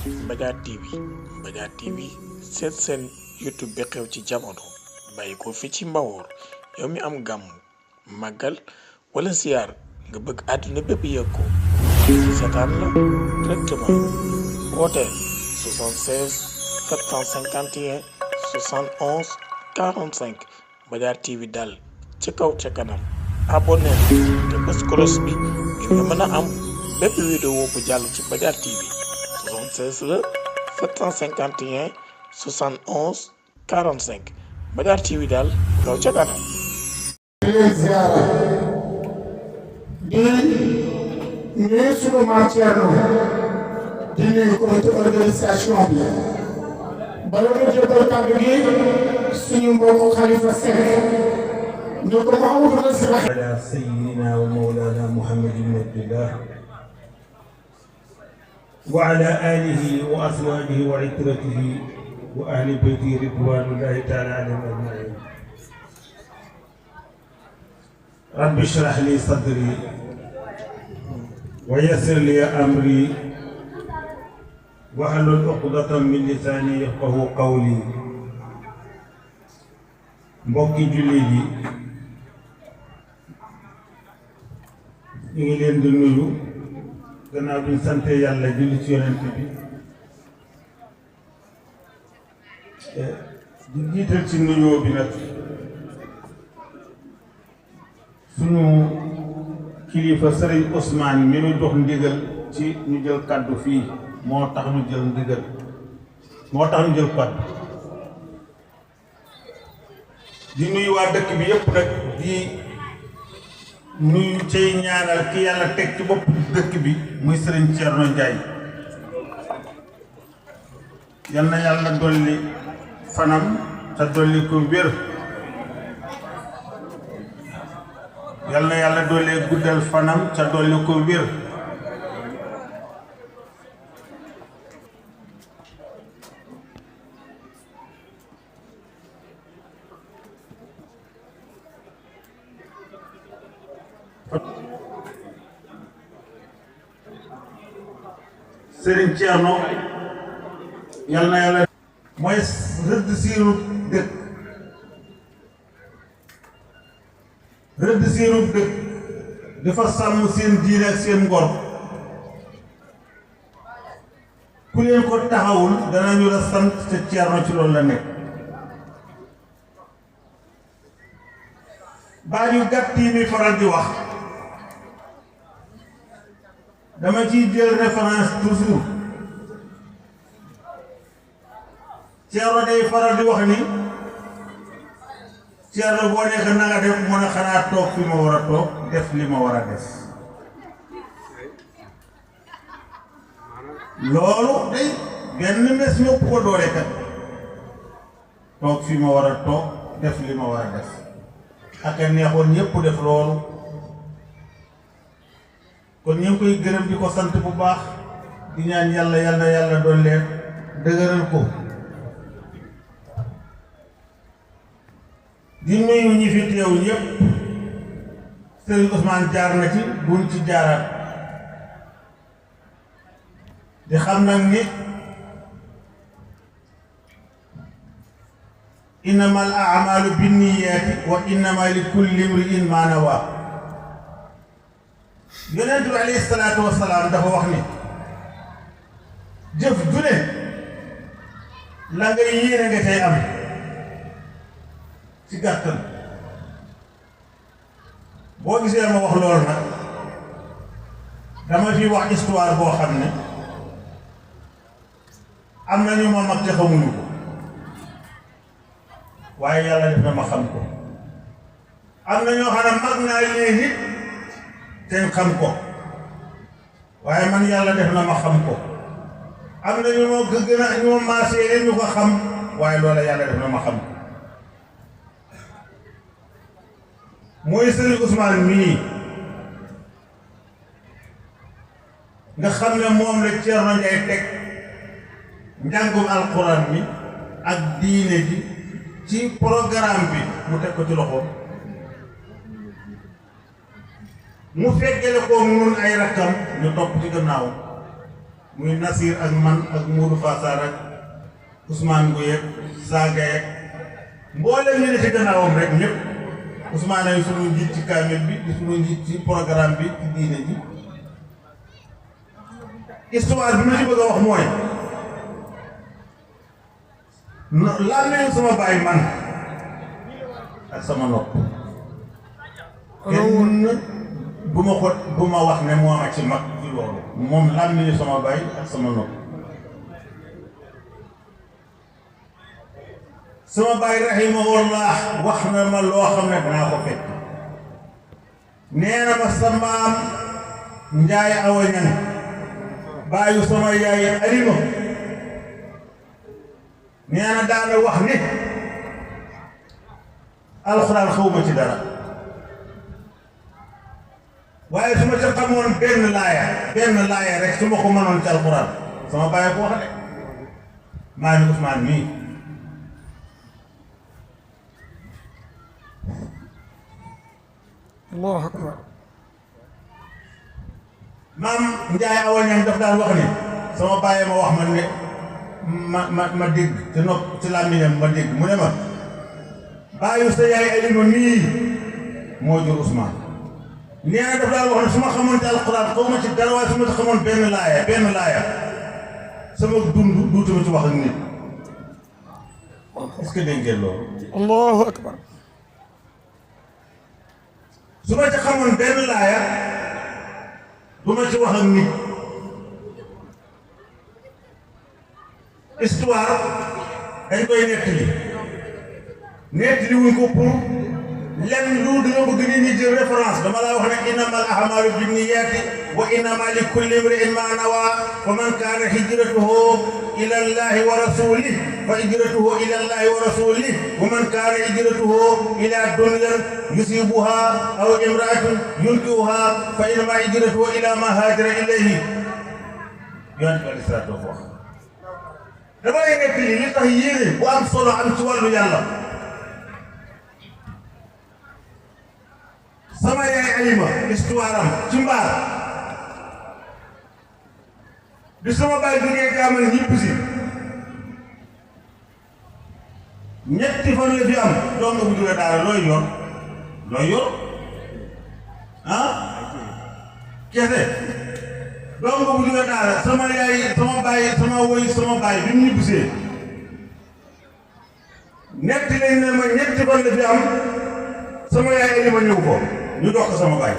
Mbadiar TV Mbadiar TV seet seen YouTube bi xew ci jamono bàyyi ko fi ci Mbawoor yow mi am gàmm màggal wala siyaar nga bëgg àdduna bépp yëg ko seetaan la directement wooteel 76 751 71 45 Mbadiar TV daal ci kaw ca kanam abonné te bës cloche bi ngir nga mën a am bépp vidéo bu jàll ci Mbadiar TV 76 la 751 71 45 Mbadiar TV daal kaw ca kanam. di leen ziara di nuyu sunu maam Thierno di nuyu comité organisation bi bala ñu jëbal kàddu gi suñu mbokku Khalifa Seck ñu ko Mouhamadou Nassir ala sayyidina wa mawlana Muhammad ibn Abdillah wa ala alihi wa azwajihi wa itratihi wa ahli bayti ridwanullahi ta'ala alayhim ajma'in. rabbi shrah li sadri wa yassir li amri wahlul uqdatan min lisani yafqahu qawli. mbokki jullit yi ñu ngi leen di nuyu gannaaw bi ñu sante yàlla julli ci yonent bi di jiital ci nuyoo bi nag suñu kilifa Sëriñ Ousmane mi nu jox ndigal ci ñu jël kàddu fii moo tax ñu jël ndigal moo tax ñu jël kàddu di nuyu waa dëkk bi yëpp nag di nuyu cay ñaanal ki yàlla teg ci bopp dëkk bi muy Sëriñ Thierno Ndiaye yal na yàlla dolli fanam te dolli ko wér yal na yàlla dolli guddal fanam te dolli ko wér Sëriñ Thierno yal na yàlla mooy rëdd siiru dëkk rëdd siiru dëkk dafa sàmm seen diine ak seen ngor ku leen ko taxawul danañu la sant te Thierno ci loolu la nekk. baat yu gàtt yi muy faral di wax dama ciy jël référence toujours Thierno day faral di wax ni Thierno boo nekk na nga def mën a xanaa toog fi ma war a toog def li ma war a def loolu day benn mes ñëpp ko doole kat toog fi ma war a toog def li ma war a def ak a neexoon ñëpp def loolu kon ñu ngi koy gërëm di ko sant bu baax di ñaan yàlla yàlla doon leen dëgëral ko di nuyu ñi fi teew ñëpp Sëriñ Ousmane jaar na ci buñ ci jaaraat di xam nag ni innamal a'malu binniyaati wa innama li kulli imri'in ma nawa. yonent bi alayhi salaatu wa salaam dafa wax ni jëf ju ne la ngay yéene nga tey am ci gàttal boo gisee ma wax loolu nag dama fi wax histoire boo xam ne am na ñu ma mag te xamuñu ko waaye yàlla def na ma xam ko am na ñoo xam ne mag naa leen nit te xam ko waaye man yàlla def na ma xam ko am na ñu ma gën a ñu ma maasee ñu ko xam waaye loola yàlla def na ma xam ko mooy Sëriñ Ousmane mii nga xam ne moom la Thierno Ndiaye teg njàngum alquran mi ak diine ji ci programme bi mu teg ko ci loxoom mu fekkele ko nun ay rakkam ñu topp ci gannaaw muy Nasir ak man ak Moudou Fassar ak Ousmane Gueye Saga yeeg mboolem ñu ne ci gannaawam rek ñëpp Ousmane ay sunu njiit ci kaamil bi di sunu njiit ci programme bi ci diine ji. histoire bi ma ci bëgg a wax mooy lan lañu sama baay man ak sama nopp kenn bu ma wax ne moo ma ci mag ci loolu moom lan lañu sama baay ak sama nopp sama baay rahimahullah wax na ma loo xam ne danaa ko fekk nee na ma sa maam Njaay Awa Ñang baayu sama yaay Alima nee na daana wax ni alxuraan xawma ci dara waaye su ma ca xamoon benn laaya rek su ma ko mënoon ci alxuraan sama baay ko wax de maa ni Ousmane mii Allahu akbar maam Njaay Awa Ñang daf daan wax ni sama baay ma wax man ne ma dégg te nopp ci làmmiñam ma dégg mu ne ma baayu sa yaay Alima mii moo jur Ousmane nee na daf daan wax ne su ma xamoon ci alxuraan xaw ma ci dara waaye su ma ci xamoon benn laaya sama dund duutuma ci wax ak nit est-ce que dégg ngeen loolu Allahu akbar su ma ci xamoon benn laaya du ma ci wax ak nit histoire dañ koy nettali wuñ ko pour lenn lu dañoo bëgg nit ñi jël référence dama laa wax ne innamal a'maalu binniyaati wa innamaa likulli imri'in maa nawaa fa man kaana hijratuhu ila Allahi wa rasuulihi fa hijratuhu ila Allahi wa rasuulihi wa man kaana hijratuhu ila dunyan yusiibuhaa aw imra'atin yunkihuhaa fa innamaa hijratuhu ila maa haajara ilayhi Yonent bi alayhi salaatu wa salaam dama lay nettali li tax yéene bu am solo am ci wàllu yàlla sama yaay Alima histoire am ci mbaar bi sama baay jógee Gaamal ñibbisi ñetti fan la fi am doom bu jógee daara looy yor ah kese doom bu jógee daara sama yaay sama baay bi mu ñibbisee ñetti lañ ne ma ñetti fan la fi am sama yaay Alima ñëw ko ñu dox ko sama baay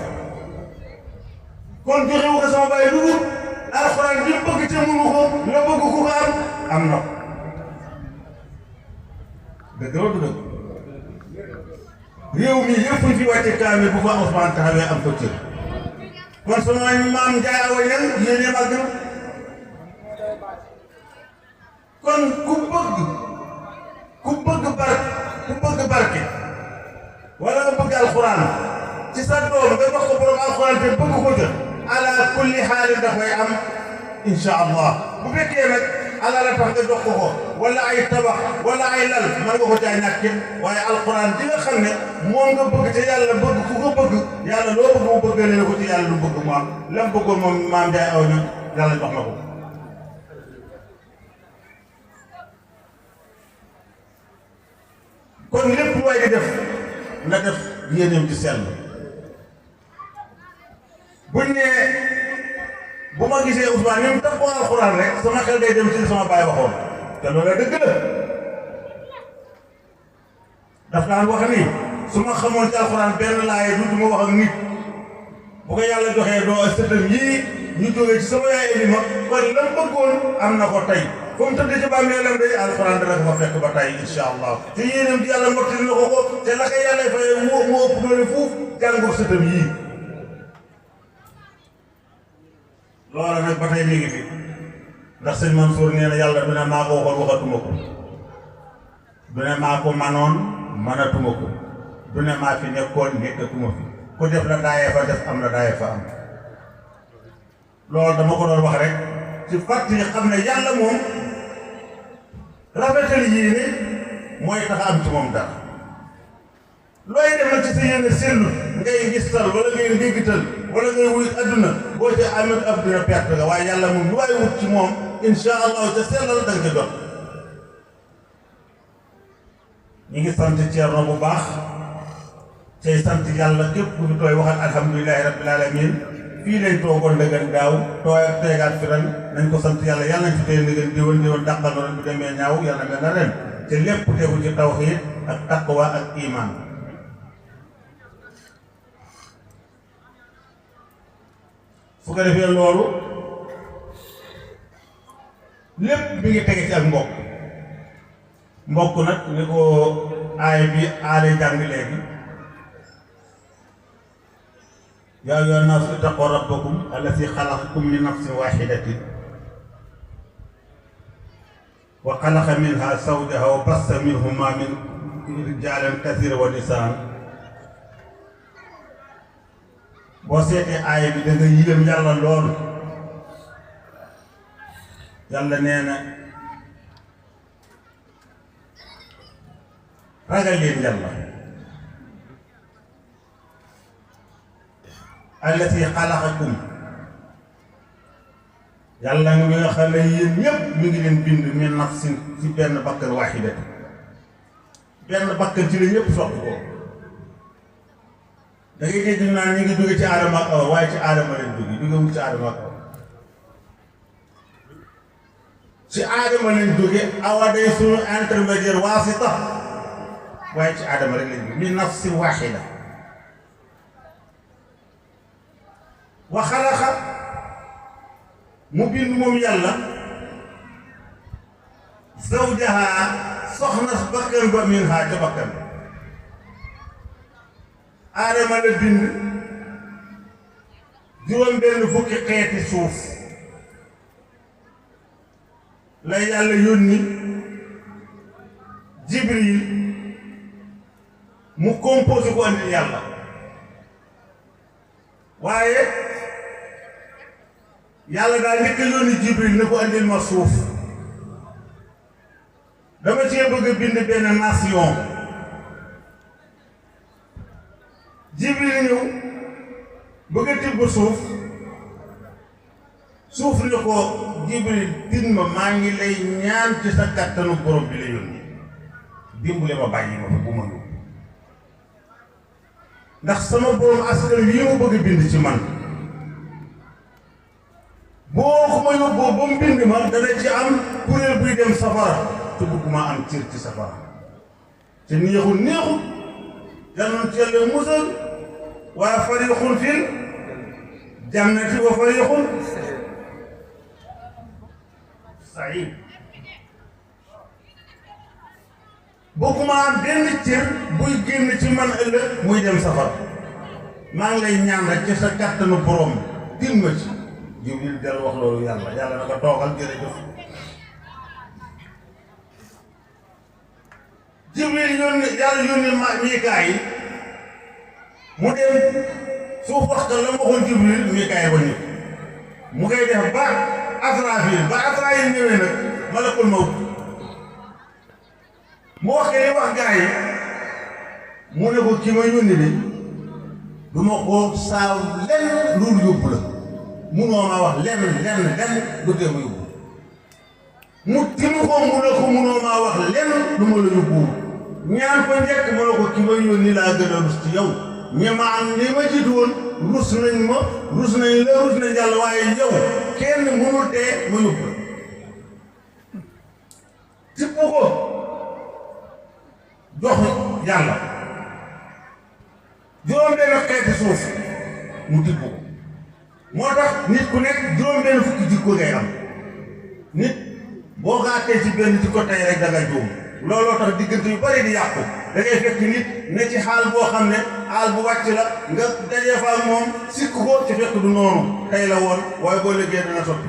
kon joxewu ko sama baay lu dul alxuraan bi bëgg ca mënu ko nga bëgg ku ko am na dëgg la du dëgg réew mi yëpp fi wàcce kaamil bu fa Ousmane taxawee am ko cër kon sama maam Njaay Awa Ñang yéene màgg na kon ku bëgg barke wala nga bëgg alxuraan ci sa doom nga wax ko borom alxuraan te bëgg ko jël ala kulli xaalin da koy am incha allah bu fekkee nag ala la tax nga jox ko wala ay tabax wala ay lal mën nga ko caa ñàkk waaye alxuraan di nga xam ne moom nga bëgg te yàlla bëgg ku ko bëgg yàlla loo bëgg mu bëgg leen ko ci yàlla lu bëgg mu am lam bëggoon moom maam Njaay Awa Ñang yàlla jox na ko. kon lépp lu waay di def na def yéeneem ci sell buñ ne bu ma gisee Ousmane ni mu tax ko alxuraan rek sama xel day dem ci sama baay waxoon te loolu dëgg la daf daan wax ni su ma xamoon ci alxuraan benn laay du ma wax ak nit bu ko yàlla joxee doo sëtam yii ñu jógee ci sama yaay Alima kon lam bëggoon am na ko tey fu mu tëdd ci bàmmeelam day alxuraan dana ko fekk ba tey incha allah te yéenam di yàlla mottali na ko te la ko yàlla fayee moo ëpp doole fuuf jàngu sëtam yii loola nag ba tey mi ngi fi ndax sëñ Mansour nee na yàlla du ne maa ko waxoon waxatuma ko du ne maa ko manoon manatuma ko du ne maa fi nekkoon nekkatuma fi ku def la daayee fa def am la daayee fa am loolu dama ko doon wax rek ci fàttali xam ne yàlla moom rafetal yéene mooy tax am ci moom dara looy def nag ci sa yéene sellu ngay gistal wala ngay ndéggital wala ngay wut adduna boo ca amee adduna perte nga waaye yàlla moom lu waay wut ci moom insha allahu ca sellal da nga ca jot. ñu ngi sant Thierno bu baax tey sant yàlla képp ku fi tooy waxal alhamdulilahi rabbil alamin fii lañ toogoon ndëgën daaw tooy ak teegaat fi ren nañ ko sant yàlla yàlla nañ fi tey ndëgën déwén dàqal ren bu demee ñaaw yàlla mel na ren te lépp tegu ci tawxiid ak taqwa ak iman. fu ko defee loolu lépp mi ngi tege ci ak mbokk nag ni ko aay bi aale jàng léegi yaa ayyuhan naasu ittaqu rabbakum allazii xalaqakum min nafsin waahidatin wa xalaqa minhaa zawjahaa wa bassa minhumaa rijaalan kasiiran wa nisaa'an. boo seetee aaya bi da nga yéem yàlla lool. yàlla nee na ragal leen yàlla allati xalaqakum yàlla mi nga xam ne yéen ñëpp mi ngi leen bind min nafsin ci benn bakkan waaxidati benn bakkan ci la ñëpp soxla ko. da ngay dégg ñu naan ñu ngi jóge ci aadama ak awa waaye ci aadama lañ jóge jógewul ci aadama ak awa ci aadama lañ jóge awa day sunu intermédiaire waasita waaye ci aadama rek lañ jóge min nafsin waaxida wa xalaqa mu bind moom yàlla zawjaha soxna bakkan ba minha ca bakkan aadama la bind juróom benn fukki xeeti suuf la yàlla yónni Jibril mu composé ko andi yàlla waaye yàlla daal njëkk a yónni Jibril ne ko andil ma suuf dama cee bëgg a bind benn nation. Jibril ñëw bëgg a tibb suuf ni ko Jibril tin ma maa ngi lay ñaan ci sa kattanu borom bi la yónni dimbale ma bàyyi ma fa bu ma yóbbu ndax sama borom askan wi mu bëgg a bind ci man boo ko ma yóbboo ba mu bind ma dana ci am kuréel buy dem safara te bëgguma am cër ci safara te neexul yàlla ci yàlla musal waa fariqun fil jannati wa fariqun sa'iid bokkuma am benn cër buy génn ci man ëllëg muy dem safara maa ngi lay ñaan rek ci sa kàttanu borom tin ma ci Jibril del wax loolu yàlla na ko toogal jërëjëf. Jibril yàlla yónni Mikaayil mu dem suuf wax la ma waxoon Jibril Mikaayil ba ñëw mu koy def ba Asraafil ñëwee nag malakul mawt mu wax li wax gaa yi mu ne ko ki ma yónni de du ma ko saaw lenn loolu yóbbu la munoo maa wax lenn du tee ma yóbbu mu timu ko mu ne ko munoo maa wax lenn lu ma la yóbbu ñaan ko njëkk ma ne ko ki ma yónni laa gën a rus ci yow ñi ma am li ma jiitu woon rus nañ yàlla waaye yow kenn mënul tee ma yóbbu la tibb ko jox yàlla juróom benn xeeti suuf mu tibb ko moo tax nit ku nekk juróom benn fukki jikko ngay am nit boo xaatee ci benn jikko tey rek da nga juum looloo tax diggante yu bari di yàqu da ngay fekk nit ne ci xaal boo xam ne xaal bu wàcc la nga dajee fa moom sikk ko ci fekk du noonu tey la woon waaye boo liggéey dana soppi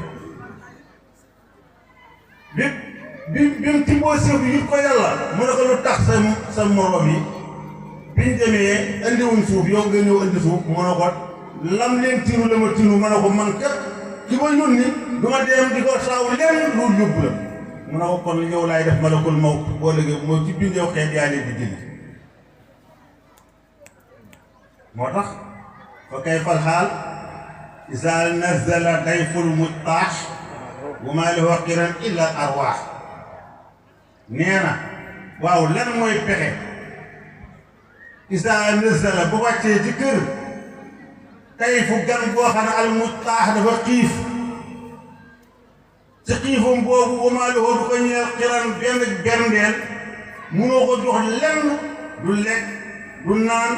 bi mu tibboo suuf yi ko yàlla mu ne ko lu tax sa morom yi biñ demee indiwuñ suuf yow nga ñëw indi suuf mu ne ko lam leen tinu la ma tinu ma ne ko man kat ki ma yónni du ma dem di ko saaw leen loolu yóbbu la mu ne ko kon yow laay def malakul mawt boo liggéey moo ci bindeew xeet yaa leen di jëli moo tax fa kay fal xaal إذا نزل ضيف المطاح وما له قرن إلا الأرواح نينا واو لن موي بخي إذا نزل بواتي ذكر ضيف غان بو خانا المطاح دا خيف تقيفهم بوبو وما له دو نيال قرن بن بندل منو ko jox lenn du lek du naan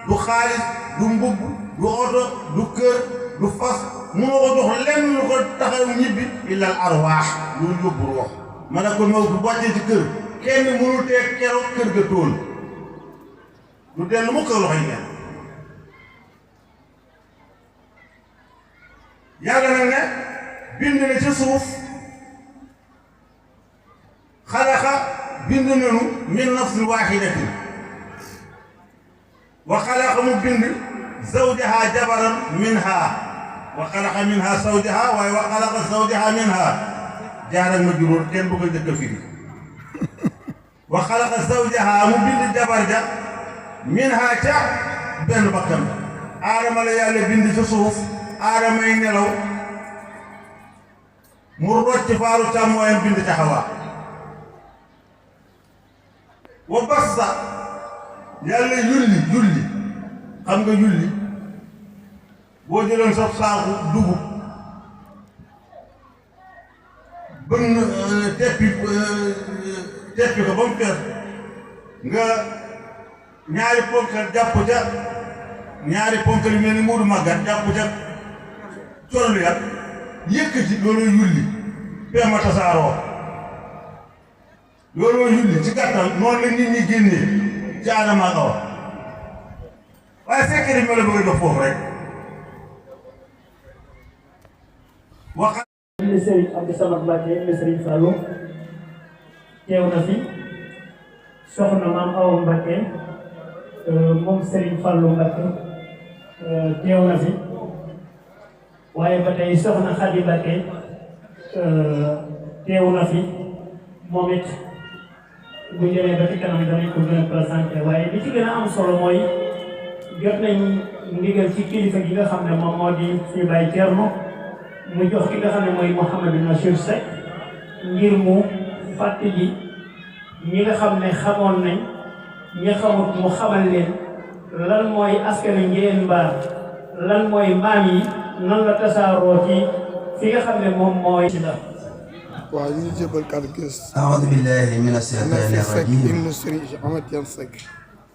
du xaalis du mbubb du oto du kër du fas munoo ko jox lenn lu ko taxaw ñibbi illa al arwaax lu yóbbu ruux ma ne ko maw bu wàccee ci kër kenn mënu tee keroog kër ga tóol du dellu mu ko loxoy neen yàlla nag ne bind na ci suuf xalaqa bind nañu min nafsin waaxidatin wa xalaqa mu bind zawjaha jabaran minha wa xalaqa minha zawjaha waaye wa xalaqa zawjaha minha jaar ak majruur kenn bu ko njëkk a firi wa xalaqa zawjaha mu bind jabar ja minha ca benn bakkan aadama la yàlla bind ci suuf aadamay nelaw mu rocc faaru càmmooyam bind ca Hawa wa bassa yàlla yulli xam nga yulli boo jëloon sa saaku dugub bën teppi ko ba mu fees nga ñaari ponkal jàpp ca ñaari ponkal yu mel ni Moodu Màggat jàpp ca collu yat yëkkati loolu yulli peema tasaaroo looloo yulli ci gàttal noonu la nit ñi génnee ci Aadama ak Awa waaye fekkee ni ma la bëgg a jox foofu rek wax le Serigne Abdou Samad Mbacké le Serigne Fallou teew na fi soxna maam Awa Mbacké moom Serigne Fallou Mbacké teew na fi waaye ba tey soxna Khady Mbacké teew na fi moom it bu ñu demee ba ci kanam danañ ko gën a présenté waaye li ci gën a am solo mooy jot nañ ndigal ci kilifa gi nga xam ne moom moo di suñu Baye Thierno mu jox ki nga xam ne mooy Mouhamadou Nachir Seck ngir mu fàttali ñi nga xam ne xamoon nañ ñi xamut mu xamal leen lan mooy askanu Njéen Mbaar lan mooy maam yi nan la tasaaroo ci fi nga xam ne moom mooy ci la أعوذ بالله من الشيطان الرجيم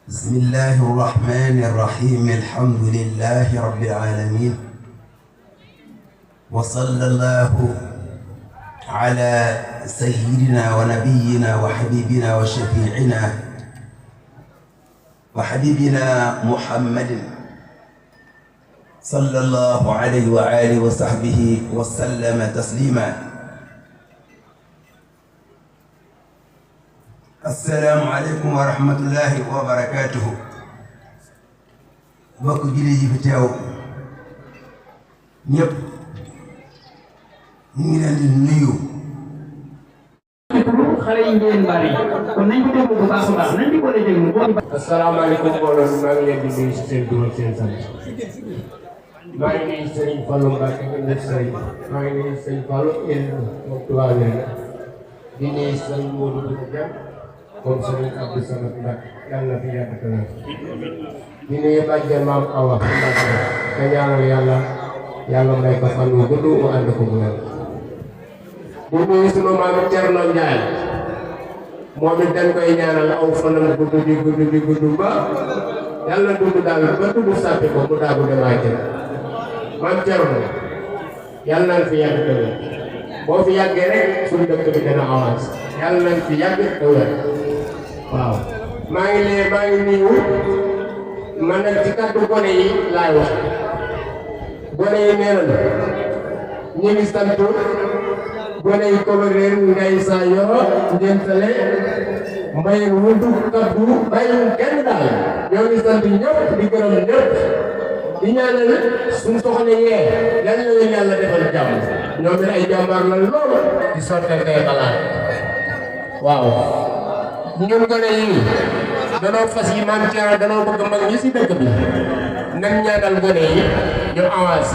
بسم الله الرحمن الرحيم الحمد لله رب العالمين وصلى الله على سيدنا ونبينا وحبيبنا وشفيعنا محمد صلى الله عليه وآله وصحبه وسلم تسليما السلام عليكم ورحمة الله وبركاته بكو جيلي في تيو ñëpp ñu ngi leen di nuyu. xale yi ngeen bari kon nañ ko déglu bu baax a baax nañ di ko déglu. asalaamaaleykum mbooloo mi maa ngi leen di nuyu si seen tur ak seen sant maa ngi nuyu Serigne Fallou Mbacké nekk Serigne maa ngi nuyu Serigne Fallou il moom tubaab leen di nuyu Serigne Modou Dieng comme Serigne Abdou Samad Mbacké yàlla na fi yàgg te wér di nuyu bàjjen maam Awa Mbacké te ñaanal yàlla may ko fan wu gudd mu ànd ko bu wér di nuyu sunu maam Thierno Ndiaye moom it dañ koy ñaanal aw fanam gudd di gudd ba yàlla dund daal ba dund sàppi ko mu daagu dem àjjana maam Thierno yàlla nañ fi yàgg te wér boo fi yàggee rek suñu dëkk bi dana avance yàlla nañ fi yàgg te wér waaw maa ngi nuyu man nag ci kàddu gone yi laay wax gone yi nee nañu ñu ngi sant gone yi Kobareel ngay saa yoo njëntale mbay wutu kaddu bàyyiwul kenn daal ñoo ngi sant ñëpp di gërëm ñëpp di ñaanal suñu soxla yee yal na leen yàlla defal jàmm ñoom it ay jàmbaar la lool di sottee kay xalaat waaw ñun gone yi danoo fas yi maam Thierno danoo bëgg mag ñi si dëkk bi nan ñaanal gone yi ñu avance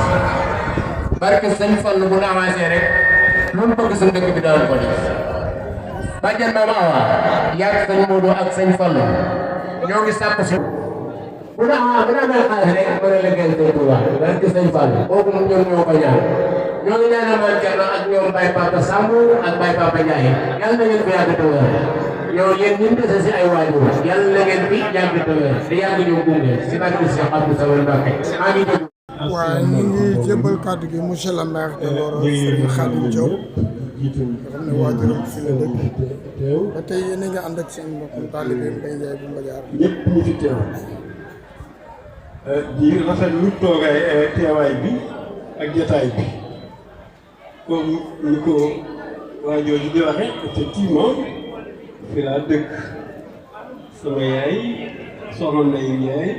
barke sëñ Fallu bu la avancé rek lu mu bëgg suñu dëkk bi daan ko def bàjjan Mama Awa yàgg sëñ Modou ak sëñ Fallu ñoo ngi sàpp si bu la amee xaalis rek mën a liggéeyal sëñ Touba barke sëñ Fallu kooku ñoom ñoo ko ñaan ñoo ngi ñaanal Mame Thierno ak ñoom Baye Papa Samb ak Baye Papa Ndiaye yàlla na ngeen fi yàgg te wér yow yéen ñi dese si ay waajur yàlla na ngeen fi yàgg te wér di yàgg ñëw gunge si barke Cheikh Abdou Samad Mbacké maa ngi déglu. waaye ñu ngi jébbal kàddu gi monsieur le maire de Loro Serigne Khadim Diop nga xam ne waajuram fi la dëkk ba tey yéen a ngi ànd ak seen mbokku taalibe Mbaye Ndiaye bu Mbadiar ñëpp ñu fi teew di rafetlu toogaay teewaay bi ak jotaay bi comme ni ko waa jooju di waxe effectivement fi laa dëkk sama yaay soxna Ndeye Ndiaye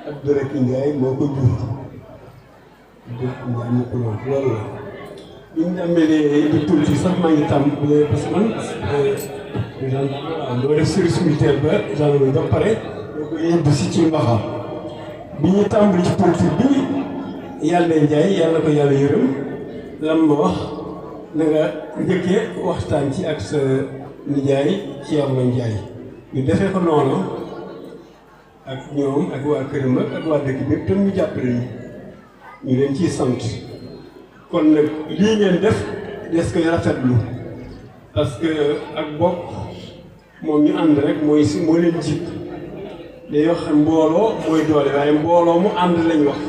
ak Dërëki Ndiaye moo ko jur dëkk Ndiaye mu ko loolu la bi ñu amee di politique sax maa ngi tàmbalee parce que man doo def service militaire ba gendarmerie ba pare doo ko yëngu si ci mbaxa bi ñuy tàmbali ci politique bi yàlla Ndiaye yàlla ko yàlla yërëm lan ma wax na nga njëkkee waxtaan ci ak sa nijaay Thierno Ndiaye ñu defee ko noonu ak ñoom ak waa këram ak waa dëkk bi tam ñu jàppale ñu leen ciy sant kon nag lii ngeen def des koy rafetlu parce que ak bokk moom ñu ànd rek mooy si moo leen jib day wax mbooloo mooy doole waaye mbooloo mu ànd lañ wax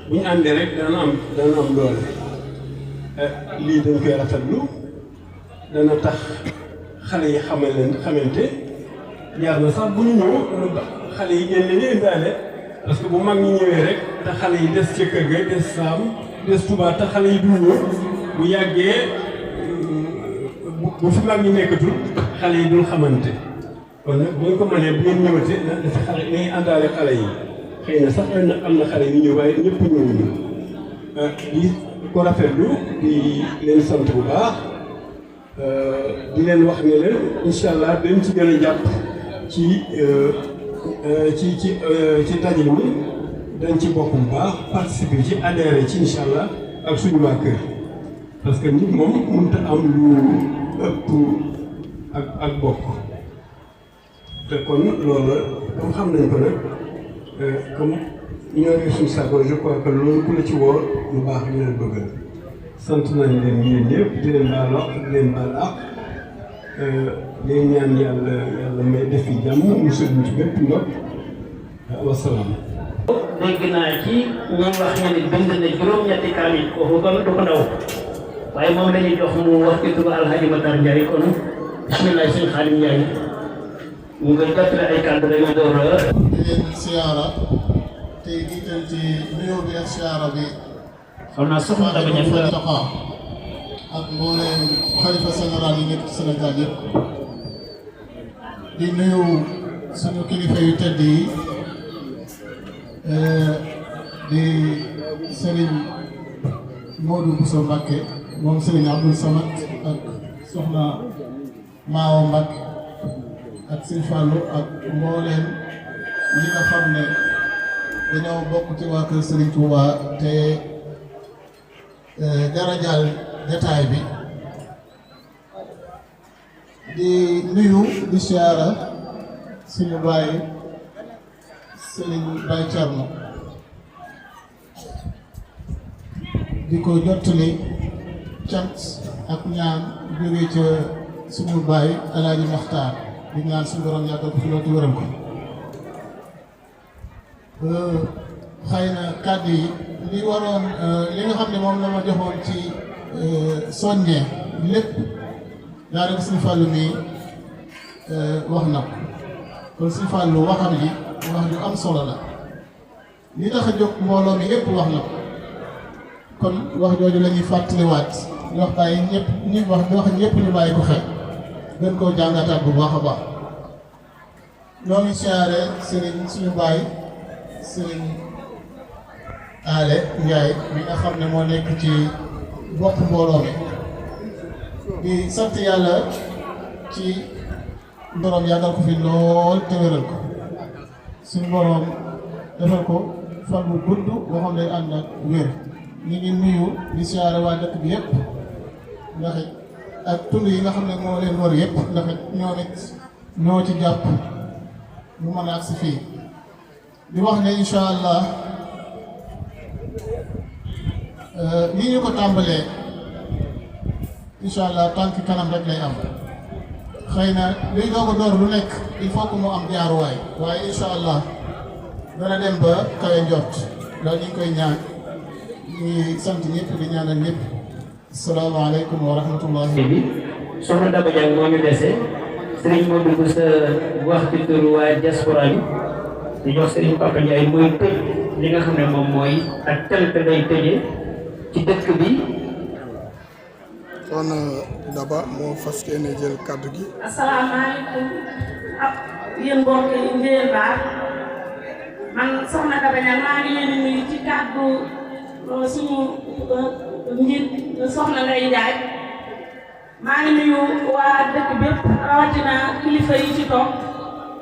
bu ñu àndee rek dana am doole lii dañ koy rafetlu dana tax xale yi xamante jaar na sax bu ñu ñëw xale yi ngeen leen indaale parce que bu mag ñi ñëwee rek te xale yi des ca kër ga des saam des Touba te xale yi du ñëw bu yàggee bu fi mag ñi nekkatul xale yi dul xamante kon nag bu ñu ko mënee bu ngeen ñëwatee dafa xale nañu àndaale xale yi xëy na sax am na xale yu ñëw waaye ñëpp ñëwuñu di ko rafetlu di leen sant bu baax di leen wax ne leen incha allah dañ ci gën a jàpp ci daje mi dañ ci bokk bu baax participer ci adhéré ci incha allah ak suñu waa kër parce que nit moom mënut a am lu ëpp ak bokk te kon loolu comme xam nañ ko nag comme ñoo ngi suñu sago je crois que loolu ku la ci woo lu baax ñu leen bëggal sant nañ leen yéen ñëpp di leen baal wax di leen baal ak di ñaan yàlla may def fi jàmm musul ñu ci bépp ndox wasalaam. dégg naa ci ñi wax ñu ne bind na juróom-ñetti kaamil kooku kon du ko ndaw waaye moom la ñuy jox mu wax ci turu Alhaji Matar Ndiaye kon bisimilah sëñ Khadim Ndiaye ñu ngi jàppale ay kàddu rek ñu door a. di leen siyaara tey jiital ci nuyoo bi ak siyaara bi. xam naa soxna Daba Niass ak mbooleem xalifa général yi nekk ci Sénégal yëpp di nuyu suñu kilifa yu tedd yi di Serigne Modou Bousso Mbacké moom Serigne Abdoul Samad ak soxna Maawo Mbacké ak Serigne Fallou ak mbooleem ñi nga xam ne dañoo bokk ci waa kër Serigne Touba te darajaal jataay bi di nuyu di siyaara suñu baay Serigne Baye Thierno di ko jottali cant ak ñaan jógee ca suñu baay Alaaji Maxtaar di ñaan suñu borom yàggal ko fi loolu wëral ko xëy na kàddu yi li waroon li nga xam ne moom la ma joxoon ci soññee lépp daanaka Sëñ Fallu mi wax na ko kon Sëñ Fallu waxam ji wax ju am solo la li tax a jóg mbooloo mi yépp wax na ko kon wax jooju la ñuy fàttaliwaat di wax bàyyi ñëpp ñi wax ñëpp ñu bàyyi ko xel gën koo jàngataat bu baax a baax ñoo ngi siyaare sëriñ suñu baay sëriñ Ale Ndiaye mi nga xam ne moo nekk ci bopp mbooloo mi di sant yàlla ci borom yàggal ko fi lool te wéral ko suñu borom defal ko fan bu gudd boo xam ne ànd ak wér ñu ngi nuyu di siyaare waa dëkk bi yëpp ndax ak tund yi nga xam ne moo leen wër yëpp ndax ñoo nit ñoo ci jàpp mu mën a agsi fii di wax ne incha allah ni ñu ko tàmbalee incha allah tànk kanam rek lay am xëy na luy doog a door lu nekk il faut que mu am jaaruwaay waaye incha allah dana dem ba kawe njort loolu ñu ngi koy ñaan ñuy sant ñëpp di ñaanal ñëpp asalaamaaleykum wa rahmatullahi bi soxna Daba Dieng moo ñu dese sëriñ Modou bu sa wax ci turu waa diaspora bi di jox sëriñ Papa Ndiaye mooy tëj li nga xam ne moom mooy ak cant day tëjee ci dëkk bi. soxna Daba moo fas yéene jël kàddu gi. asalaamaaleykum ak yéen mbokk yi ngeen baax man soxna Daba Dieng maa ngi leen di nuyu ci kàddu suñu njiit soxna Ndeye Ndiaye maa ngi nuyu waa dëkk bépp rawatina kilifa yi ci toog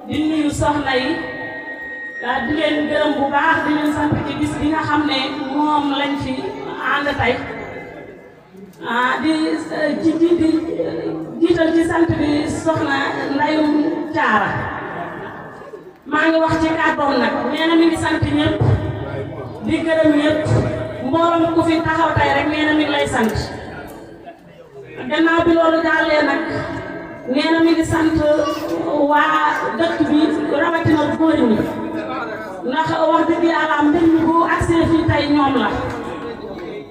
di nuyu soxna yi di leen gërëm bu baax di leen sant ci bis bi nga xam ne moom lañ fi ànd tey di jiital ci sant bi soxna Ndayum Caara maa ngi wax ci kàddoom nag nee na mi ngi sant ñëpp di gërëm ñëpp mbooloo ku fi taxaw tey rek nee na mi ngi lay sant gannaaw bi loolu jàllee nag nee na mi ngi sant waa dëkk bi rawatina góor ñi ndax wax dëgg yàlla mbir mi bu agsee fii tey ñoom la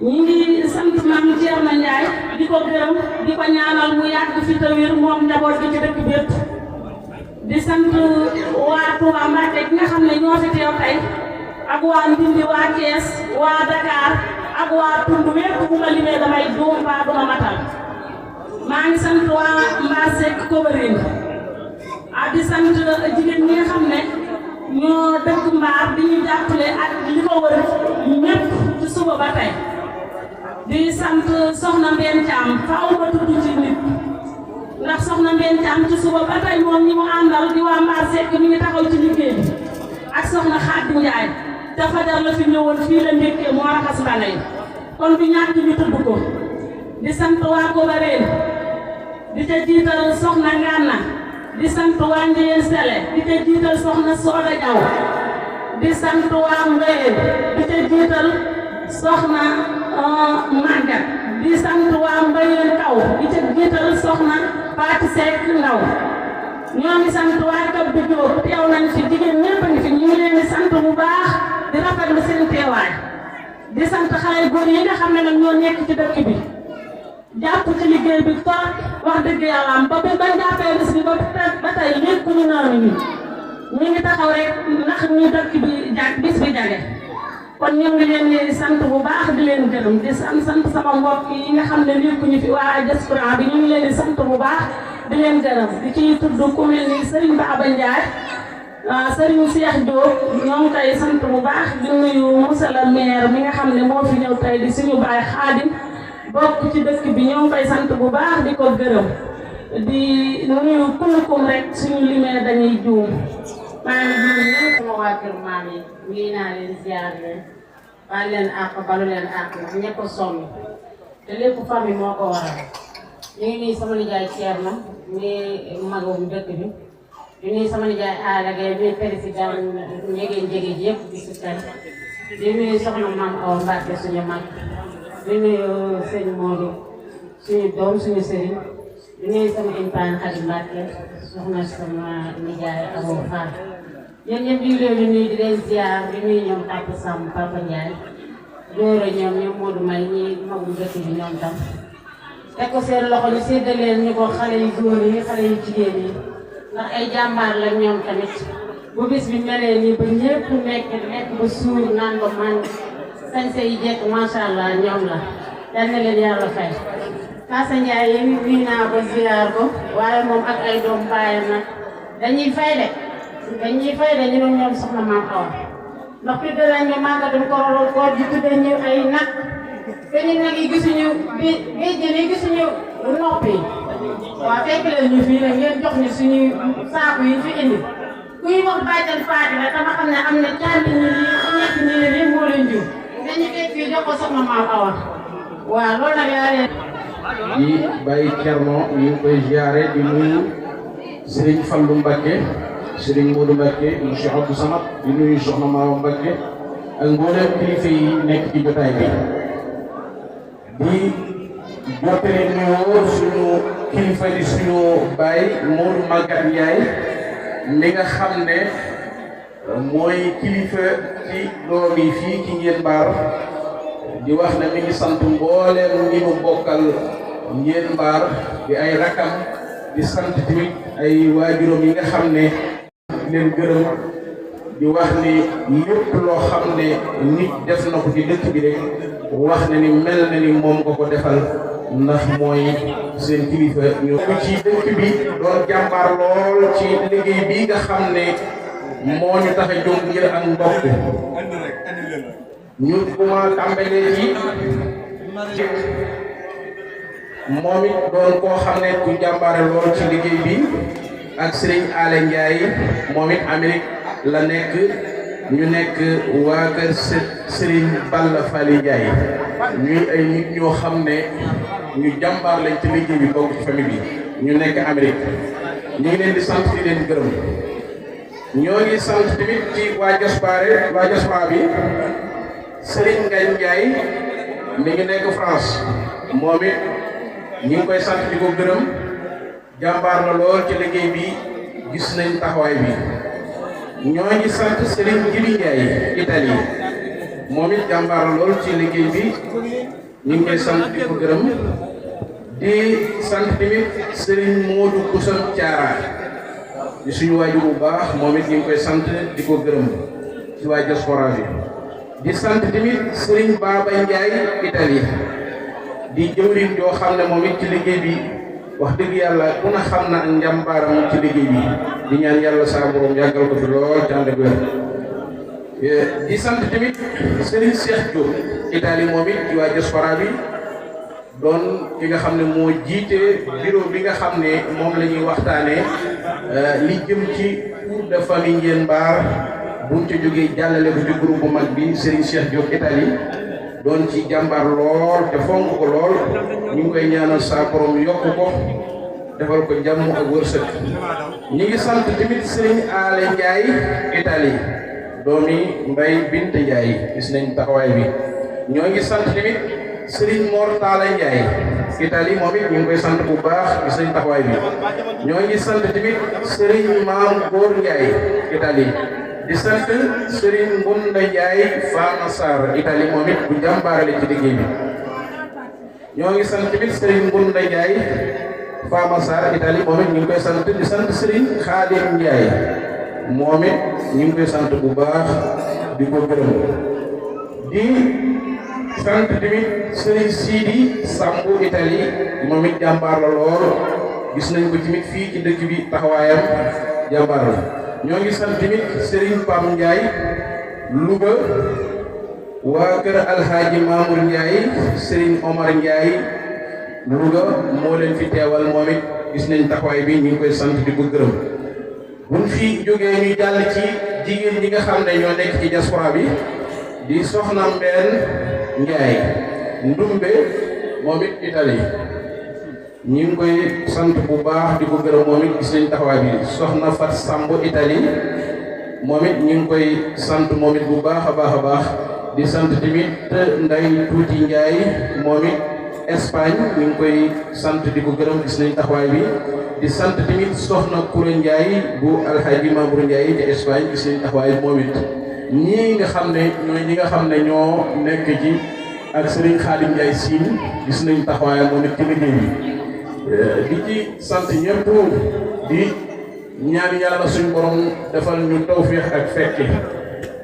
ñu ngi sant maam Thierno Ndiaye di ko gërëm di ko ñaanal mu yàgg fi te wér moom njaboot gi ci dëkk bi yëpp di sant waa Touba Mbacké gi nga xam ne ñoo fi teew tey ak waa Ndindi waa Thiès waa Dakar ak waa Tund wépp bu ma limee damay juum ba duma matal maa ngi sant waa Mbassek Kobarine di sant jigéen ñi nga xam ne ñoo dëkk Mbaar di ñu jàppale ak li ko wër ñëpp ci suba ba tey di sant soxna Mbène Thiam faaw ma tudd ci nit ndax soxna Mbène Thiam ci suba ba tey moom ñi mu àndal di waa Mbaar Seck mi ngi taxaw ci liggéey bi ak soxna Xaadi Njaay te fajar la fi ñëwoon fii la ndékkee moo raxas bale yi kon bi ñàkk ñu tudd ko di sant waa Kobareen di ca jiital soxna Ngana di sant waa Njeyeen Sele di ca jiital soxna Sooda Jaw di sant waa Mbayeen di ca jiital soxna Magat di sant waa Mbayeen Kaw di ca jiital soxna Faati Seck Ndaw ñoo ngi sant waa Kab bi Jóob teew nañ fi jigéen ñëpp a ngi fi ñu ngi leen di sant bu baax di rafetlu seen teewaay di sant xale góor yi nga xam ne nag ñoo nekk ci dëkk bi jàpp ci liggéey bi trop wax dëgg yàlla am ba jàppee bis bi ba tey lépp ñu noonu ñu ngi taxaw rek ndax ñu dëkk bi bis bi jage kon ñu ngi leen di sant bu baax di leen gërëm di sant sama mbokk yi nga xam ne lépp ñu fi waa diaspora bi ñu ngi leen di sant bu baax di leen gërëm di ciy tudd ku mel ni Serigne Baba Ndiaye Serigne Cheikh Diop ñoo ngi koy sant bu baax di nuyu monsieur le maire mi nga xam ne moo fi ñëw tey di suñu baay Xaadim bokk ci dëkk bi ñoo ngi koy sant bu baax di ko gërëm di nuyu kullukum rek suñu limee dañuy juum maa ngi nuyu sama waa kër maam yi ngi naa leen ziar leen baal leen àq balu leen àq ndax ñëpp a sonn te lépp famille moo ko waral ñu ngi nuyu sama nijaay Thierno mi magum dëkk bi di nuyu sama nijaay Aada Gaye mi président njegéen ji yëpp di si tey di nuyu soxna Maam Awa Mbacke suñu mag di nuyu sëñ Modou suñu doom suñu sëriñ di nuyu sama impaan Xadi Mbacke soxna sama nijaay Abo Fall ñoom ñëpp di leen di nuyu di leen ziar di nuyu ñoom Papa Sam Papa Ndiaye Dóora ñoom Modou May ñi magum dëkk bi ñoom tam teg ko seen loxo ñu séddaleen ñu ko xale yu góor yi xale yu jigéen yi ndax ay jàmbaar la ñoom tamit bu bis bi melee nii ba ñëpp nekk ba suur naan ba man sañse yi jekk macha allah ñoom la yal na leen yàlla fay. Kassa Ndiaye yéen nuyu naa ko ziar ko waaye moom ak ay doom baayam nag dañuy fay de ñu ne ñoom soxna Maam Awa ndax fi dara ñu màggatum koor ji tuddee ñu ay nag te ñu nag yi gisuñu béjjën yi gisuñu nopp yi waaw fekk leen ñu fii nag ngeen jox ñu suñu saaku yi fi indi kuy wax bàjjan Faati nag dama xam ne am na càmbi ñi lii ñett ñi lii moo leen jur dañu teg fii jox ko soxna Maam Awa waaw loolu nag yaa leen di Baye Thierno ñu ngi koy ziare di nuyu Serigne Fallou Mbacké Serigne Modou Mbacké monsieur Abdou Samad di nuyu soxna Maam Mbacké ak mboolem kilifa yi nekk ci jotaay bi di jottali nuyoo suñu kilifa di suñu baay Modou Maguette Ndiaye mi nga xam ne mooy kilifa ci doom yi fii ci Ndiéne Mbar di wax ne mi ngi sant mbooleem ñi mu bokkal Ndiéne Mbar di ay rakam di sant tamit ay waajuram yi nga xam ne leen gërëm di wax ni lépp loo xam ne nit def na ko ci dëkk bi rek wax na ni mel na ni moom nga ko defal ndax mooy seen kilifa ñu ci dëkk bi doon jàmbaar lool ci liggéey bi nga xam ne moo ñu tax a jóg ngir ak mbokk ñu kuma tàmbalee ci moom it doon koo xam ne ku jàmbaare lool ci liggéey bi ak Serigne Ale Ndiaye moom it Amérique la nekk ñu nekk waa kër Serigne Balla Fally Ndiaye ñuy ay nit ñoo xam ne ñu jàmbaar lañ ci liggéey bi bokk ci famille bi ñu nekk Amérique ñu ngi leen di sant di leen gërëm ñoo ngi sant tamit ci waa diaspora bi Serigne Ngagne Ndiaye mi ngi nekk France moom it ñu ngi koy sant di ko gërëm jàmbaar la lool ci liggéey bi gis nañ taxawaay bi ñoo ngi sant Serigne Djibi Ndiaye Italie moom it jàmbaar la lool ci liggéey bi ñu ngi koy sant di ko gërëm di sant tamit Serigne Modou Kousam Thiara di suñu waajur bu baax moom it ñu ngi koy sant di ko gërëm ci waa diaspora bi di sant tamit Serigne Baba Ndiaye Italie di jëwriñ joo xam ne moom it ci liggéey bi wax dëgg yàlla ku na xam na njàmbaaram ci liggéey bi di ñaan yàlla saa borom yàggal ko fi lool te ànd ak wér di sant tamit Serigne Cheikh Diop Italie moom it ci waa diaspora bi doon ki nga xam ne moo jiite bureau bi nga xam ne moom la ñuy waxtaanee li jëm ci cours de famille Ndiéne Mbar buñ ci jógee jàllale ko ci groupe bu mag bi Serigne Cheikh Diop Italie doon ci jàmbaar lool te fonk ko lool ñu ngi koy ñaanal saa borom yokk ko defal ko jàmm ak wërsëg ñi ngi sant tamit Serigne Ale Ndiaye Italie doomi Mbay Bint Ndiaye gis nañ taxawaay bi ñoo ngi sant tamit Serigne Mor Talla Ndiaye Italie moom it ñu ngi koy sant bu baax gis nañ taxawaay bi ñoo ngi sant tamit Serigne Maam Góor Ndiaye Italie di sant Serigne Ngunda Ndiaye Fama Sarr Italie moom it bu jàmbaarale ci liggéey bi ñoo ngi sant tamit Serigne Ngunda Ndiaye Fama Sarr Italie moom it ñu ngi koy sant di sant Serigne Khadim Ndiaye moom it ñu ngi koy sant bu baax di ko gërëm di sant tamit Serigne Sidi Sambu Italie moom it jàmbaar la lool gis nañ ko tamit fii ci dëkk bi taxawaayam jàmbaar la ñoo ngi sant tamit Serigne Pam Ndiaye Louga waa kër Alhaji Mamour Ndiaye Serigne Omar Ndiaye Louga moo leen fi teewal moom it gis nañ taxawaay bi ñu ngi koy sant di ko gërëm buñ fi jógee ñu jàll ci jigéen ñi nga xam ne ñoo nekk ci diaspora bi di soxna Mbène Ndiaye Ndumbe moom it Italie ñu ngi koy sant bu baax di ko gërëm moom it gis nañ taxawaay bi soxna Fat Samb Italie moom it ñu ngi koy sant moom it bu baax a baax di sant tamit Nday Tuuti Ndiaye moom it Espagne ñu ngi koy sant di ko gërëm gis nañ taxawaay bi di sant tamit soxna Koura Ndiaye bu Alhaji Mamour Ndiaye ci Espagne gis nañ taxawaay moom it ñii nga xam ne ñooy ñi nga xam ne ñoo nekk ci ak Serigne Khadim Ndiaye Sine gis nañ taxawaayam moom it ci liggéey bi di ci sant ñëpp di ñaan yàlla suñu borom defal ñu tawfeex ak fekke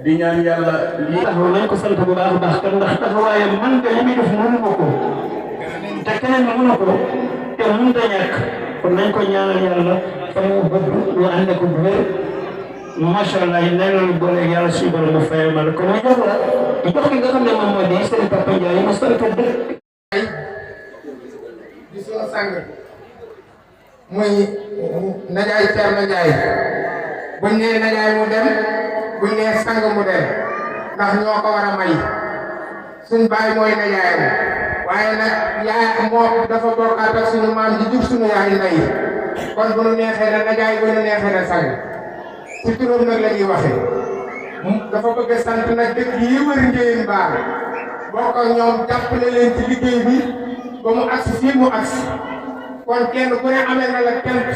di ñaan yàlla lii taxaw nañ ko sant bu baax a baax kon ndax taxawaayam man de li muy def mënu ma ko te keneen mënu ko te mënut a ñàkk kon nañ ko ñaanal yàlla fa mu bëgg lu ànd ak bu wér macha allah nee nañu booleeg yàlla suñu borom mu fayal ma la kon ñu jox la jox ki nga xam ne moom moo di Serigne Papa Ndiaye mu sant dëkk di sunu sang muy Najaay Thierno Ndiaye buñ nee Najaay mu dem buñ nee sang mu dem ndax ñoo ko war a may suñ baay mooy na yaayam waaye nag yaay moo dafa bokkaat ak suñu maam ji jur suñu yaay ndey kon bu nu neexee na najaay bu nu neexee na sang ci turam nag la ñuy waxee dafa bëgg a sant nag dëkk yi wër Ndiéyène Bar bokk ak ñoom jàppale leen ci liggéey bi ba mu agsi fii mu agsi kon kenn ku ne amee na la tent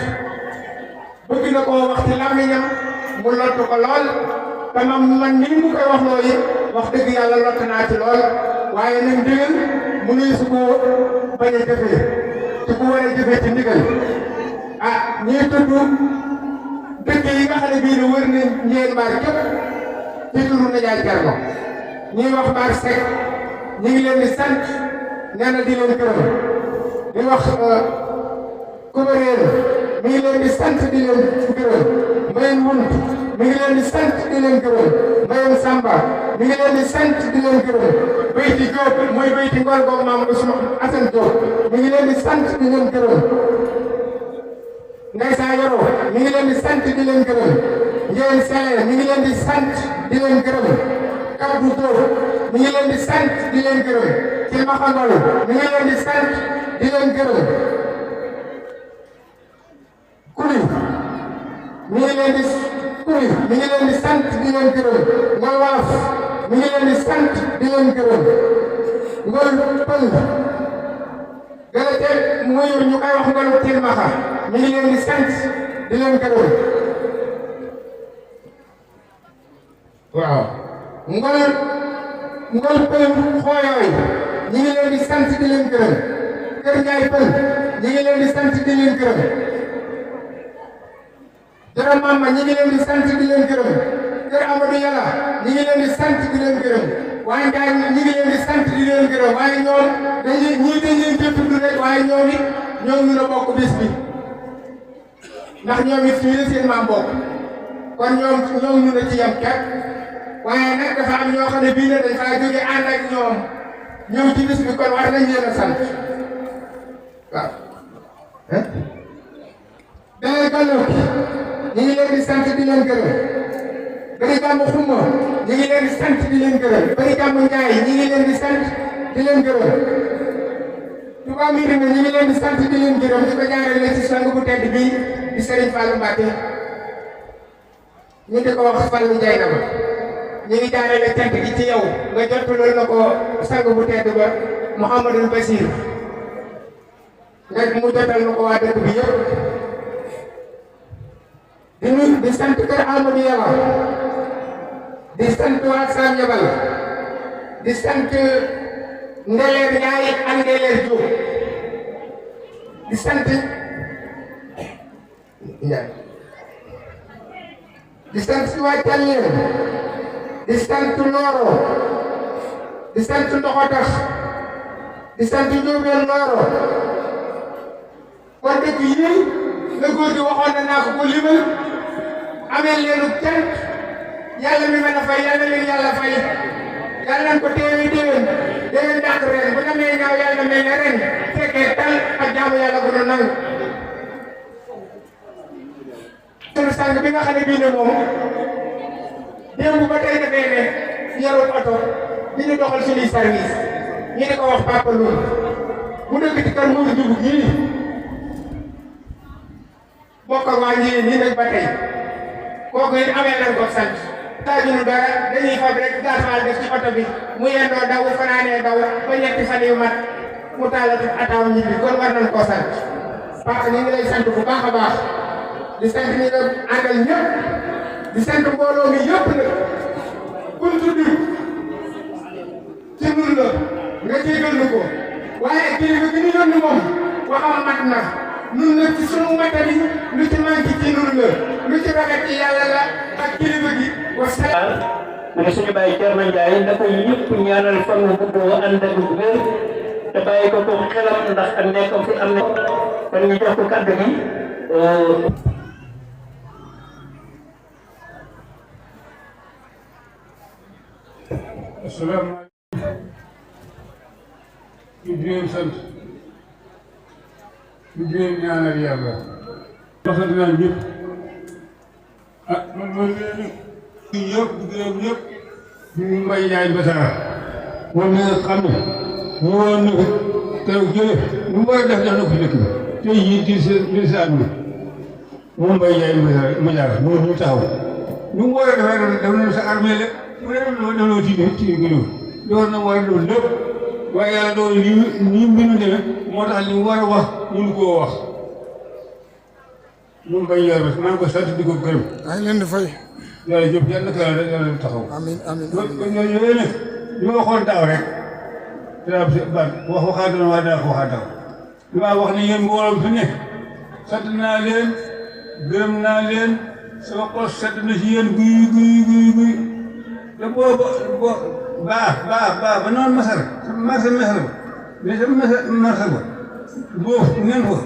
bëgg na koo wax ci làmmiñam mu lottu ko lool te man nii mu koy wax looyi wax dëgg yàlla lott naa ci lool waaye nag ndigal mu nuy su ko bañ a jëfee ci ku war a jëfee ci ndigal ah ñuy tudd dëkk yi nga xam ne bii nu wër na Ndiéyène Bar képp ci turu Najaay Cerno ñuy wax Bar Seck ñu ngi leen di sant nee na di leen gërëm di wax Kubaréen mi ngi leen di sant di leen gërëm Mbayeen Wunt mi ngi leen di sant di leen gërëm Mbayeen Samba mi ngi leen di sant di leen gërëm Bayti Diop mooy Bayti Ngor Goog maam Ousmane Assane Diop mi ngi leen di sant di leen gërëm Ndey Saa Yoro mi ngi leen di sant di leen gërëm Ndiéyène Sele mi ngi leen di sant di leen gërëm Kabou Diop mi ngi leen di sant di leen gërëm ci Maxangol mi ngi leen di sant di leen gërëm Kuli mi ngi leen di sant di leen gërëm Ngol Wolof mi ngi leen di sant di leen gërëm Ngol Pël Galate muy ñu koy wax Ngol Tilmaxa mi ngi leen di sant di leen gërëm waaw Ngol Pël Xooyooy ñi ngi leen di sant di leen gërëm Kër Njaay Pël ñi ngi leen di sant di leen gërëm Dara Mama ñi ngi leen di sant di leen gërëm Kër Amadou Yàlla ñi ngi leen di sant di leen gërëm waaye Njaay ñi ngi leen di sant di leen gërëm waaye ñoom dañ leen tudd rek waaye ñoom it ñoom ñu la bokk bis bi ndax ñoom it fii la seen maam bokk kon ñoom ñu la ci yam képp waaye nag dafa am ñoo xam ne bii ne dañ faa jóge ànd ak ñoom ñëw ci bis bi kon war nañ leen a sant waaw Dalal Gallo ñu ngi leen di sant di leen gërëm Bari Gàmmu Xuma ñu ngi leen di sant di leen gërëm Bari Gàmmu Njaay ñu ngi leen di sant di leen gërëm Touba Mirina ñu ngi leen di sant di leen gërëm di ko jaarale ci sang bu tedd bi di Serigne Fallou Mbacké ñu di ko wax Fallou Ndiaye na ma ñu ngi jaarale cant gi ci yow nga jot loolu na ko sang bu tedd ba Mouhamadou Bassir nga mu jotal na ko waa dëkk bi yëpp di sant kër Amadou Yàlla di sant waa Sam Yabal di sant Ndeleer Njaay ak Ndeleer Jóob di sant Njaay di sant waa Càlleen di sant Looro di sant Ndoxotax di sant Njóobeen Looro kon dëkk yii la góor gi waxoon na naa ko limal amee leenu cant yàlla mi mën a fay yàlla leen yàlla fay yàlla nañ ko déwén déwén dàq ren bu namee ñaaw yàlla mel ne ren fekkee tal ak jaamu yàlla bu nu nangu sunu sang bi nga xam ne bii ne moom démb ba tey dafee ne yorul oto di ñu doxal suñuy service ñu di ko wax Papa Loum mu dëkk ci kër Mourou Diouf gii bokk ak waa Ndiéyène nii nag ba tey kooku it amee nañ ko sant taajunu dara dañuy fab rek gasoil def ci oto bi mu yendoo daw fanaanee daw ba ñetti fan yu mat mu taalatu ataaw ñibbi kon war nañ koo sant parce que ñu ngi lay sant bu baax a baax di sant ñi nga àndal ñëpp di sant mbooloo mi yëpp nag pour tudd ci nun la nga jégal nu ko waaye kilifa gi ñu yónni moom waxam mat na nun nag ci sunu matali lu ci manqué ci nun la lu ci rafet ci yàlla la ak kilifa gi wasalaam. mu ne suñu bàyyi Thierno Ndiaye na ko ñëpp ñaanal fan wu gudd ànd ak wér te bàyyi ko comme xelam ndax ak nekkam fi am na kon ñu jox ko kàddu gi. asalaamaaleykum. ñu di leen sant. ñu di leen ñaanal yàlla. sant naa ñëpp. ah man man ñëpp di gërëm ñëpp. ñu Mbaye Ndiaye Bassara. moom mi nga xam ne ñu woon na keroog jële lu mu war a def na ko ci dëkk bi tey jii di sa àdduna moom Mbaye Ndiaye Madiar moom ñu taxaw lu mu war a defee def na sa armée la mu ne dañoo tiit loolu na war a doon lépp waaye yàlla doon nii mbiru demee moo tax li mu war a wax mënu koo wax moom Mbaye Ndiaye maa ngi ko sant di ko gërëm. maa ngi leen di fay. yàlla jëf yàlla na yàlla yàlla taxaw. amiin amiin kon yooyu nag li ma waxoon daaw rek dinaa waxaat na waa daa ko waxaat daaw dinaa wax ne yéen mbooloo fi ne sant naa leen gërëm naa leen sama xol sedd na ci yéen guy te boo baa ba noonu masar marché mesar ba mais sa marché ba boofu ngeen ko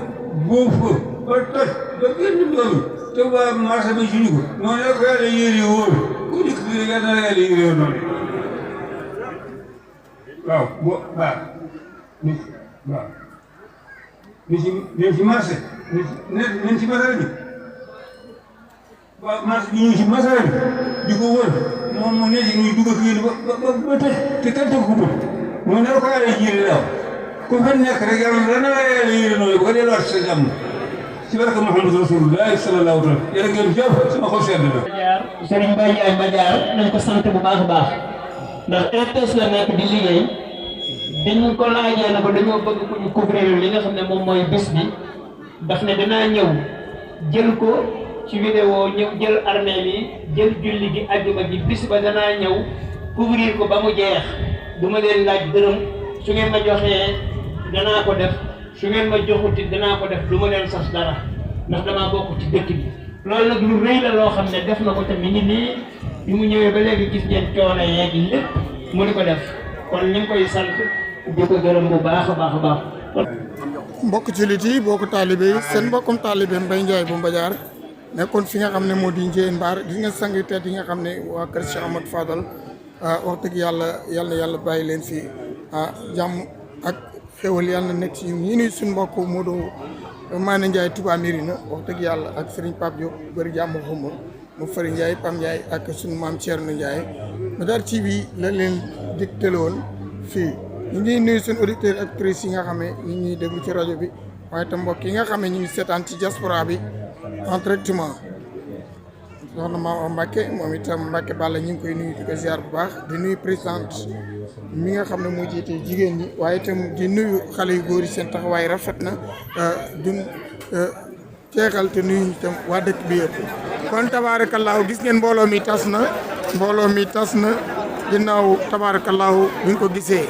boofu ba toj ba génn loolu te waa marché ba suñu ko noonu la ko yàlla yére wóor ku dikk bi yàlla na yàlla yére noonu waaw ni ci marché ni ci masara bi waaw marché bi ñu ci masara bi di ko wër moom mu ne ci ñuy dugg ak yéen ba tëj te kenn teg ko tëj noonu la ko yàlla yére daaw ku fa nekk rek yàlla dana yàlla yére noonu bu ko delluwaat sa jàmm ci barke Muhammadu Rasulullah sallallahu alayhi wa sallam yàlla ngeen jëf sama xol sedd na. Serigne Mbaye Ndiaye Madiar nañ ko sant bu baax a baax ndax RTS la nekk di liggéey dañ ko laajee na ko dañoo bëgg ku ñu couvrir li nga xam ne moom mooy bés bi daf ne danaa ñëw jël ko ci vidéo ñëw jël armée bi jël julli gi àjjuma ji bis ba danaa ñëw couvrir ko ba mu jeex du ma leen laaj dërëm su ngeen ma joxee danaa ko def. su ngeen ma joxuti danaa ko def du ma leen sas dara ndax damaa bokk ci dëkk bi loolu nag lu rëy la loo xam ne def na ko te mi ngi nii bi mu ñëwee ba léegi gis ngeen coono yeeg lépp mu di ko def kon ñu ngi koy sant di ko gërëm bu baax a baax a baax. mbokk jullit yi mbokk taalibe yi seen mbokkum taalibe Mbaye Ndiaye bu Madiar nekkoon fi nga xam ne moo di Ndiéyène Mbar gis nga sang teet yi nga xam ne waa kër Cheikh Ahmadou Fadal wax dëgg yàlla bàyyi leen fi jàmm ak. xewal yàlla nekk ci ñi nuy suñu mbokk Modou Mané Ndiaye Touba Mérina wax dëgg yàlla ak Serigne Pape Diop bëri jàmm xuma mu Fari Ndiaye Pam Ndiaye ak suñu maam Thierno Ndiaye Madiar TV la leen digtaloon fii ñu ngi nuyu suñu auditeurs ak actrices yi nga xam ne ñu ngi déglu ci rajo bi waaye tam mbokk yi nga xam ne ñu ngi seetaan ci diaspora bi en directement soxna Maama Mbacke moom itam Mbacke Balla ñu ngi koy nuyu di ko ziar bu baax di nuyu présidente mi nga xam ne moo jiite jigéen ñi waaye itam di nuyu xale yu góor yi seen taxawaay rafet na duñ ceexal te nuyu itam waa dëkk bi yëpp kon tabaarakallaahu gis ngeen mbooloo mi tas na ginnaaw tabaarakallaahu buñ ko gisee.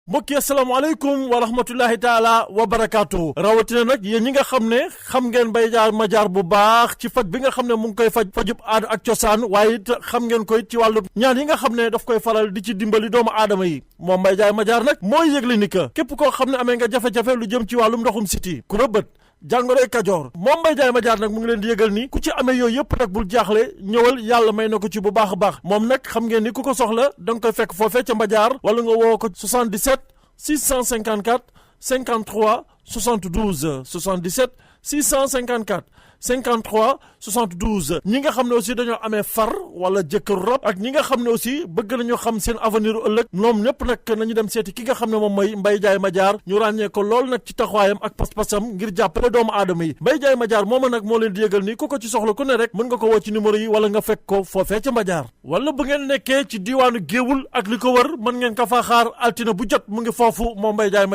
mbokk yi asalaamaaleykum wa rahmatullahi taala wa barakaatu rawatina nag yéen ñi nga xam ne xam ngeen Mbaye Ndiaye Madiar bu baax ci faj bi nga xam ne mu ngi koy fajub aada ak cosaan waaye it xam ngeen koy ci wàllu ñaan yi nga xam ne daf koy faral di ci dimbali doomu aadama yi moom Mbaye Ndiaye Madiar nag mooy yëgle ni que képp koo xam ne amee nga jafe-jafe lu jëm ci wàllum ndoxum siti ku rëbët jàngoroy kajoor moom Mbaye Ndiaye Madiar nag mu ngi leen di yëgal ni ku ci amee yooyu yëpp nag bul jaaxle ñëwal yàlla may na ko ci bu baax a baax moom nag xam ngeen ni ku ko soxla da nga koy fekk foofee ca Madiar wala nga woo ko 77 654 53 72 77 654 53 72 ñi nga xam ne aussi dañoo amee far wala jëkkër rob ak ñi nga xam ne aussi bëgg nañu xam seen avenir ëllëg ñoom ñëpp nag nañu dem seeti ki nga xam ne moom mooy Mbaye Ndiaye Madiar ñu ràññee ko lool nag ci taxawaayam ak pas-pasam ngir jàppale doomu aadama yi Mbaye Ndiaye Madiar mooma nag moo leen di yëgal ni ku ko ci soxla ku ne rek mën nga ko woo ci numéro yi wala nga fekk ko foofee ca Madiar wala bu ngeen nekkee ci diiwaanu Géewul ak li ko wër mën ngeen ko faa xaar altine bu jot mu ngi foofu moom Mbaye Ndiaye